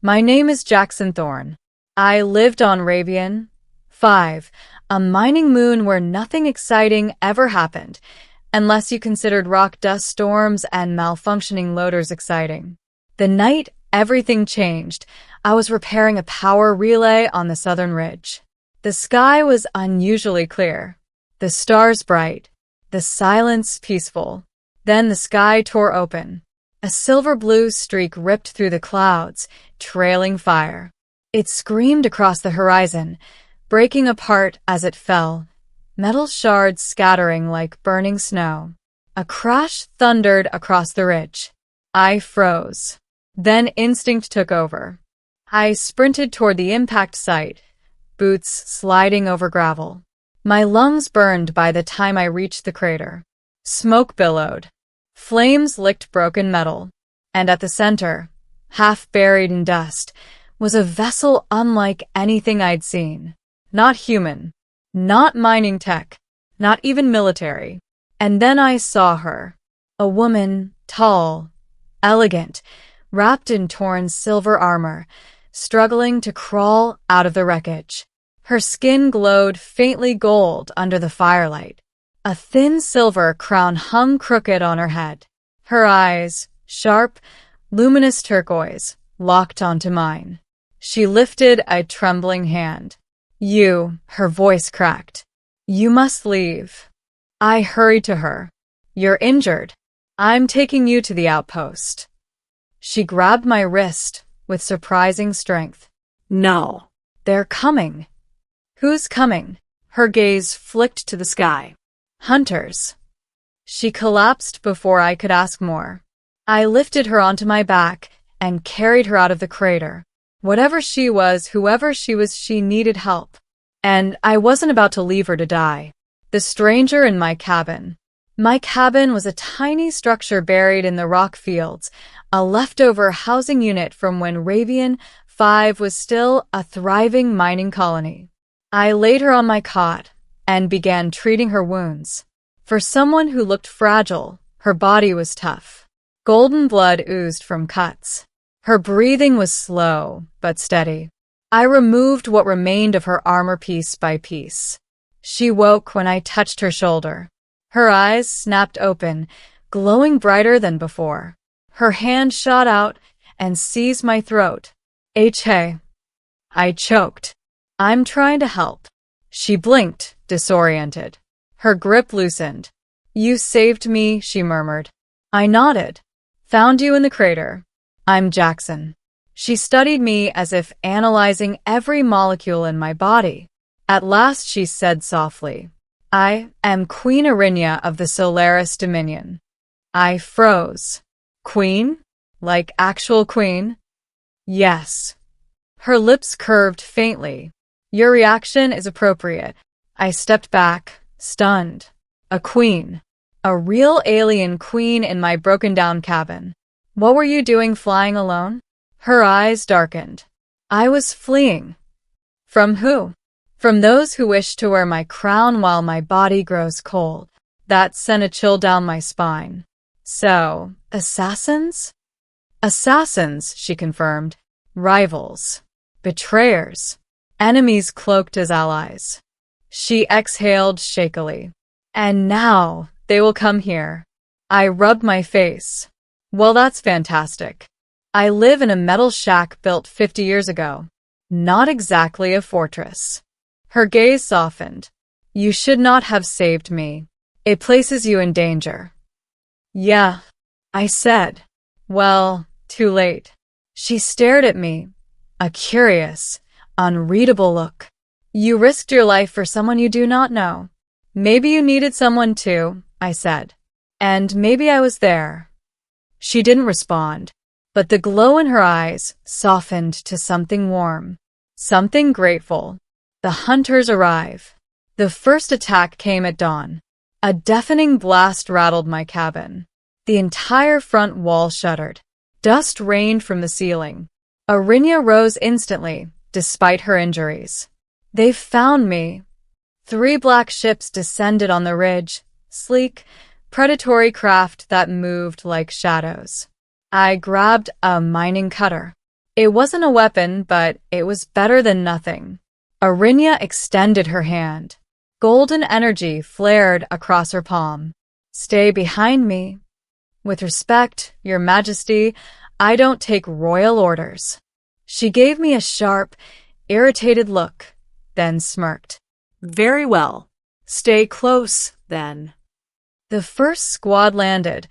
My name is Jackson Thorne. I lived on Ravian 5, a mining moon where nothing exciting ever happened, unless you considered rock dust storms and malfunctioning loaders exciting. The night everything changed, I was repairing a power relay on the southern ridge. The sky was unusually clear, the stars bright, the silence peaceful. Then the sky tore open. A silver-blue streak ripped through the clouds, trailing fire. It screamed across the horizon, breaking apart as it fell, metal shards scattering like burning snow. A crash thundered across the ridge. I froze. Then instinct took over. I sprinted toward the impact site, boots sliding over gravel. My lungs burned by the time I reached the crater. Smoke billowed. Flames licked broken metal. And at the center, half buried in dust, was a vessel unlike anything I'd seen. Not human. Not mining tech. Not even military. And then I saw her. A woman, tall, elegant, wrapped in torn silver armor, struggling to crawl out of the wreckage. Her skin glowed faintly gold under the firelight. A thin silver crown hung crooked on her head. Her eyes, sharp, luminous turquoise, locked onto mine. She lifted a trembling hand. "You," her voice cracked. "You must leave." I hurried to her. "You're injured. I'm taking you to the outpost." She grabbed my wrist with surprising strength. "No." "They're coming." "Who's coming?" Her gaze flicked to the sky. "Hunters." She collapsed before I could ask more. I lifted her onto my back and carried her out of the crater. Whatever she was, whoever she was, she needed help. And I wasn't about to leave her to die. The stranger in my cabin. My cabin was a tiny structure buried in the rock fields, a leftover housing unit from when Ravian 5 was still a thriving mining colony. I laid her on my cot and began treating her wounds. For someone who looked fragile, her body was tough. Golden blood oozed from cuts. Her breathing was slow but steady. I removed what remained of her armor piece by piece. She woke when I touched her shoulder. Her eyes snapped open, glowing brighter than before. Her hand shot out and seized my throat. "Hey." I choked. "I'm trying to help." She blinked, disoriented. Her grip loosened. "You saved me," she murmured. I nodded. "Found you in the crater. I'm Jackson." She studied me as if analyzing every molecule in my body. At last she said softly, "I am Queen Arinia of the Solaris Dominion." I froze. "Queen? Like actual queen?" "Yes." Her lips curved faintly. "Your reaction is appropriate." I stepped back, stunned. A queen. A real alien queen in my broken-down cabin. "What were you doing flying alone?" Her eyes darkened. "I was fleeing." "From who?" "From those who wish to wear my crown while my body grows cold." That sent a chill down my spine. "So, assassins?" "Assassins," she confirmed. "Rivals. Betrayers. Enemies cloaked as allies." She exhaled shakily. "And now they will come here." I rubbed my face. "Well, that's fantastic. I live in a metal shack built 50 years ago. Not exactly a fortress." Her gaze softened. "You should not have saved me. It places you in danger." "Yeah," I said. "Well, too late." She stared at me, a curious, unreadable look. "You risked your life for someone you do not know. Maybe you needed someone too," I said. "And maybe I was there." She didn't respond, but the glow in her eyes softened to something warm, something grateful. The hunters arrive. The first attack came at dawn. A deafening blast rattled my cabin. The entire front wall shuddered. Dust rained from the ceiling. Arinia rose instantly, despite her injuries. "They've found me." 3 black ships descended on the ridge, sleek, predatory craft that moved like shadows. I grabbed a mining cutter. It wasn't a weapon, but it was better than nothing. Arinya extended her hand. Golden energy flared across her palm. Stay behind me. With respect, Your Majesty, I don't take royal orders. She gave me a sharp, irritated look, then smirked. Very well. Stay close, then. The first squad landed,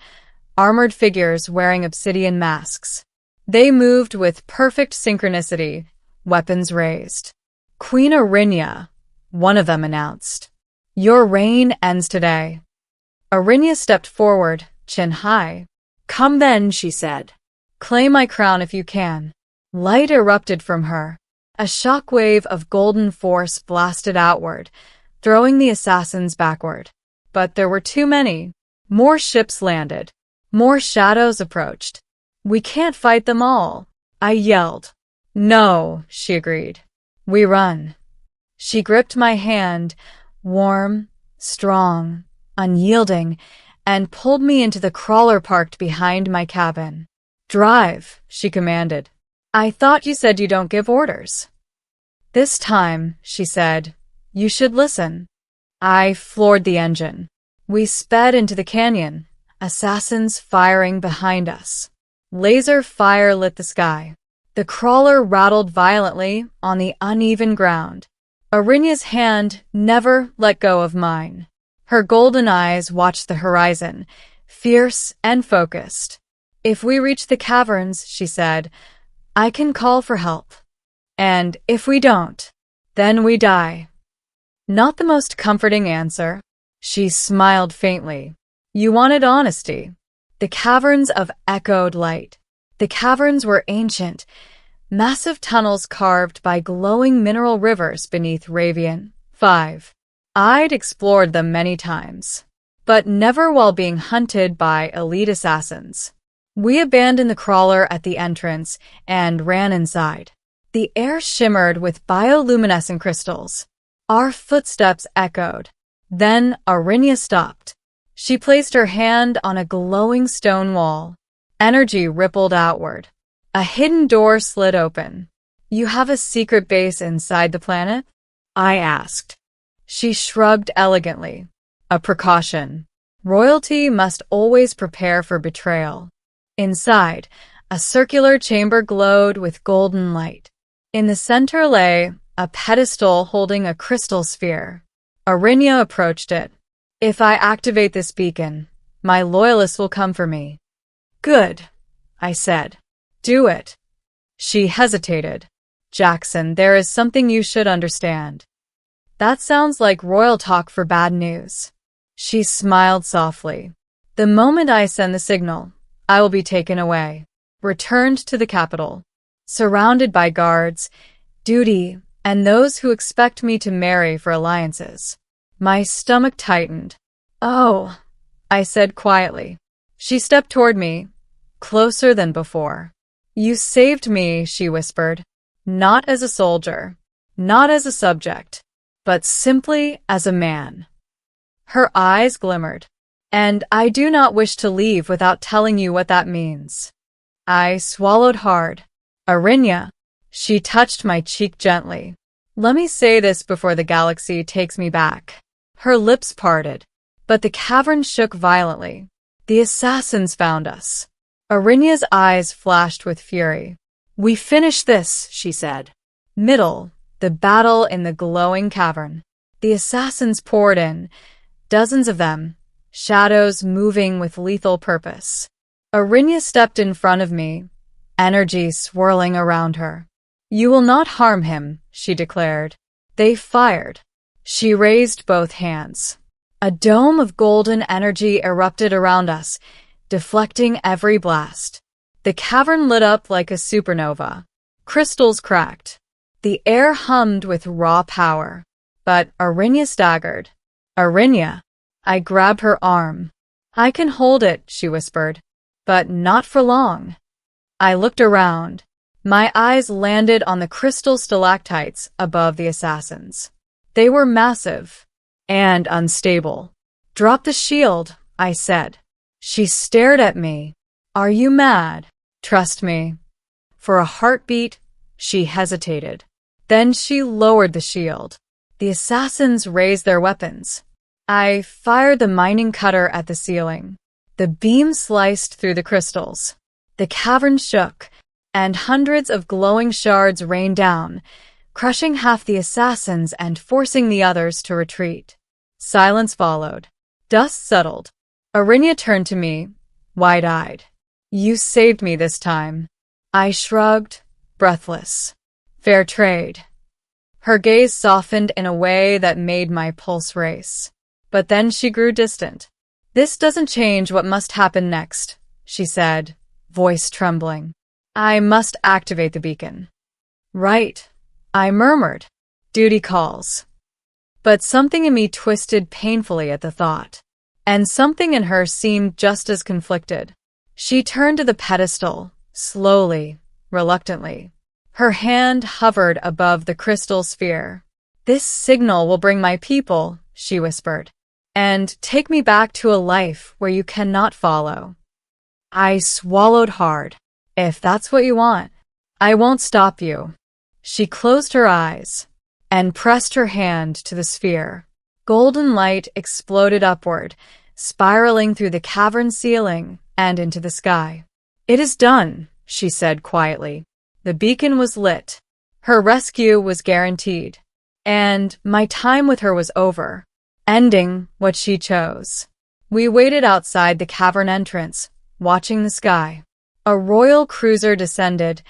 armored figures wearing obsidian masks. They moved with perfect synchronicity, weapons raised. Queen Arinya, one of them announced. Your reign ends today. Arinya stepped forward, chin high. Come then, she said. Claim my crown if you can. Light erupted from her. A shockwave of golden force blasted outward, throwing the assassins backward. But there were too many. More ships landed. More shadows approached. We can't fight them all, I yelled. No, she agreed. We run. She gripped my hand, warm, strong, unyielding, and pulled me into the crawler parked behind my cabin. Drive, she commanded. I thought you said you don't give orders. This time, she said, you should listen. I floored the engine. We sped into the canyon, assassins firing behind us. Laser fire lit the sky. The crawler rattled violently on the uneven ground. Arinya's hand never let go of mine. Her golden eyes watched the horizon, fierce and focused. If we reach the caverns, she said, I can call for help. And if we don't, then we die. Not the most comforting answer. She smiled faintly. You wanted honesty. The caverns of echoed light. The caverns were ancient, massive tunnels carved by glowing mineral rivers beneath Ravian. 5. I'd explored them many times, but never while being hunted by elite assassins. We abandoned the crawler at the entrance and ran inside. The air shimmered with bioluminescent crystals. Our footsteps echoed. Then Arinya stopped. She placed her hand on a glowing stone wall. Energy rippled outward. A hidden door slid open. You have a secret base inside the planet? I asked. She shrugged elegantly. A precaution. Royalty must always prepare for betrayal. Inside, a circular chamber glowed with golden light. In the center lay a pedestal holding a crystal sphere. Arinya approached it. If I activate this beacon, my loyalists will come for me. Good, I said. Do it. She hesitated. Jackson, there is something you should understand. That sounds like royal talk for bad news. She smiled softly. The moment I send the signal, I will be taken away, returned to the capital, surrounded by guards, duty, and those who expect me to marry for alliances. My stomach tightened. Oh, I said quietly. She stepped toward me, closer than before. You saved me, she whispered. Not as a soldier, not as a subject, but simply as a man. Her eyes glimmered. And I do not wish to leave without telling you what that means. I swallowed hard. Arinya, she touched my cheek gently. Let me say this before the galaxy takes me back. Her lips parted, but the cavern shook violently. The assassins found us. Arinya's eyes flashed with fury. We finish this, she said. Middle, the battle in the glowing cavern. The assassins poured in, dozens of them, shadows moving with lethal purpose. Arinya stepped in front of me, energy swirling around her. You will not harm him, she declared. They fired. She raised both hands. A dome of golden energy erupted around us, deflecting every blast. The cavern lit up like a supernova. Crystals cracked. The air hummed with raw power. But Arinya staggered. Arinya. I grabbed her arm. I can hold it, she whispered. But not for long. I looked around. My eyes landed on the crystal stalactites above the assassins. They were massive and unstable. Drop the shield, I said. She stared at me. Are you mad? Trust me. For a heartbeat, she hesitated. Then she lowered the shield. The assassins raised their weapons. I fired the mining cutter at the ceiling. The beam sliced through the crystals. The cavern shook, and hundreds of glowing shards rained down, crushing half the assassins and forcing the others to retreat. Silence followed. Dust settled. Arinya turned to me, wide-eyed. You saved me this time. I shrugged, breathless. Fair trade. Her gaze softened in a way that made my pulse race. But then she grew distant. This doesn't change what must happen next, she said, voice trembling. I must activate the beacon. Right, I murmured. Duty calls. But something in me twisted painfully at the thought. And something in her seemed just as conflicted. She turned to the pedestal, slowly, reluctantly. Her hand hovered above the crystal sphere. This signal will bring my people, she whispered, and take me back to a life where you cannot follow. I swallowed hard. If that's what you want, I won't stop you. She closed her eyes and pressed her hand to the sphere. Golden light exploded upward, spiraling through the cavern ceiling and into the sky. It is done, she said quietly. The beacon was lit. Her rescue was guaranteed. And my time with her was over, ending what she chose. We waited outside the cavern entrance, watching the sky. A royal cruiser descended,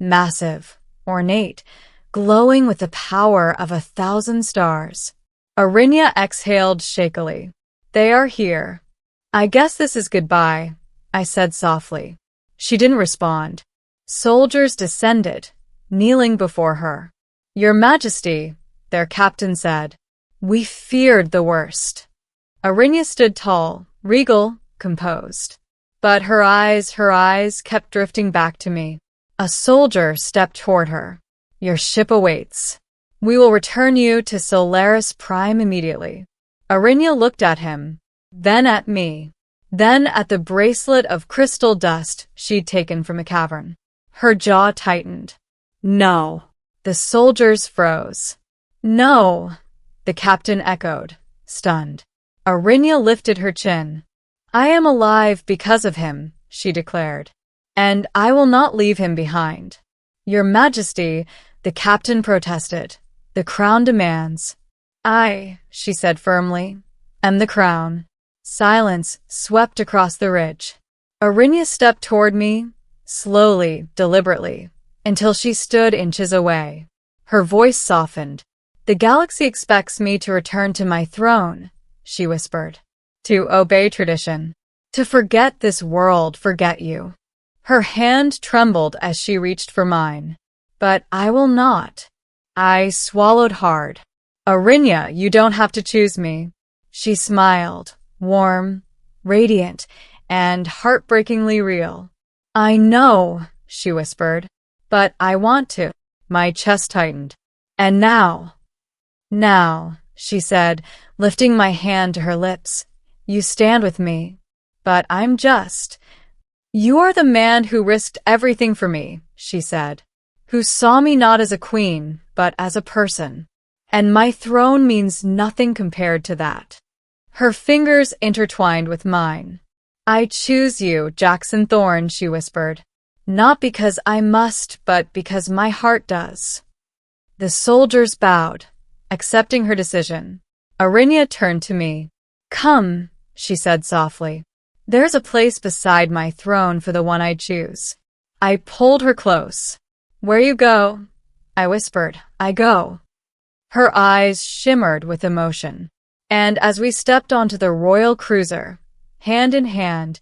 massive, ornate, glowing with the power of 1,000 stars. Arinya exhaled shakily. They are here. I guess this is goodbye, I said softly. She didn't respond. Soldiers descended, kneeling before her. Your Majesty, their captain said. We feared the worst. Arinya stood tall, regal, composed. But her eyes kept drifting back to me. A soldier stepped toward her. Your ship awaits. We will return you to Solaris Prime immediately. Arinya looked at him, then at me, then at the bracelet of crystal dust she'd taken from the cavern. Her jaw tightened. No. The soldiers froze. No, the captain echoed, stunned. Arinya lifted her chin. I am alive because of him, she declared, and I will not leave him behind. Your Majesty, the captain protested. The crown demands. I, she said firmly, am the crown. Silence swept across the ridge. Arinya stepped toward me, slowly, deliberately, until she stood inches away. Her voice softened. The galaxy expects me to return to my throne, she whispered. To obey tradition. To forget this world, forget you. Her hand trembled as she reached for mine. But I will not. I swallowed hard. Arinya, you don't have to choose me. She smiled, warm, radiant, and heartbreakingly real. I know, she whispered, but I want to. My chest tightened. And now, she said, lifting my hand to her lips, you stand with me. But I'm just. You are the man who risked everything for me, she said, who saw me not as a queen, but as a person. And my throne means nothing compared to that. Her fingers intertwined with mine. I choose you, Jackson Thorne, she whispered. Not because I must, but because my heart does. The soldiers bowed, accepting her decision. Arinya turned to me. Come, she said softly. There's a place beside my throne for the one I choose. I pulled her close. Where you go, I whispered, I go. Her eyes shimmered with emotion. And as we stepped onto the royal cruiser, hand in hand,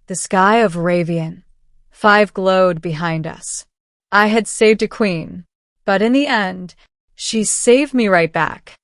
the sky of Ravian, 5 glowed behind us. I had saved a queen, but in the end, she saved me right back.